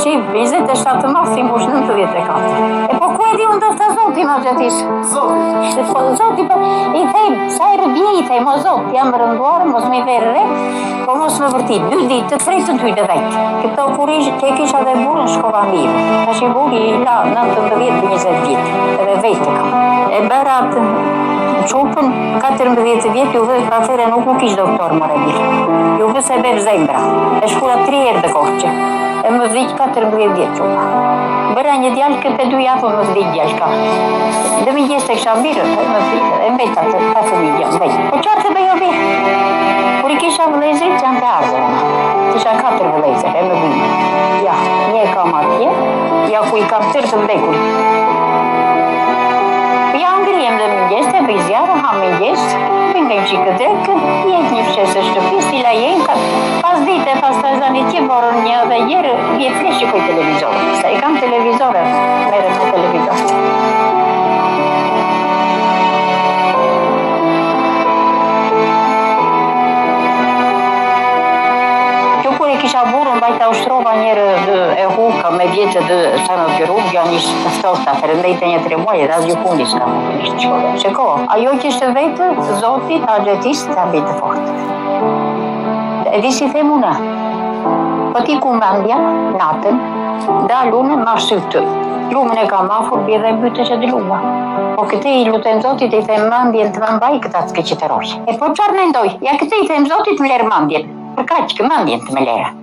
Si, 27 mars i mbush 94. E po ku e di unë të Zoti ma gjatish? Zoti, i thej, sa herë bje i thej, mo Zot, jam rënduar, mos me verë re, po mos me vërtit, 2 ditë të frejtën ty të vejtë. Këto kur ke kisha dhe burën shkova mirë. Tash i buri i la 19-20 vjetë, edhe vejtë kam. E berat qupën 14 vjetë, ju vë atëre nuk u kish doktor më redil. Ju vë se beb zemra. E shkura 3 herë dhe kohqe. E më vdiq 14 vjetë qupa. Bëra një djallë këtë 2 javë më vdiq djallë ka. Dhe më gjesë të kësha mirë, e mbeta të pa fëmijë, mbejtë. Po qatë të bëjo bje? Kur i kisha vëlezrit, që janë të ardhërë. Kisha 4 vëlezër, e më bëjnë. Ja, një kam atje, ja ku i kam tërë të mbekur. Ja ngrijem dhe më gjesë, të bëj zjarë, ha më gjesë, bëngëm që këtë drekë, jetë një fshesë shtëpis, tila jenë, pas dite, pas të zani që borën një dhe jërë, vje fleshë koj televizorë. Sa i kam televizorë, merët me televizorë. Kisha burën, bajta ushtrova njerë e huka me vjetë dhe sa në kërrug, janë ishtë të ftohta, për ndajte një 3 muaj, dhe asë gjukun ishtë kam ishtë qove. Sheko, ajo kishtë vetë, Zotit, a gjetisë, të abitë fort. E di si them une, po ti ku mendja, natën, da lunën ma shtytë. Lumën e ka mafur, bje dhe mbytë që dhe luma. Po këte i lutën Zotit, i them mandjen të më mbaj, këta të s'ke qëtëroj. E po qarë mendoj, ja këte i them Zotit më lerë mandjen. Për ka që këmandjen të me lera.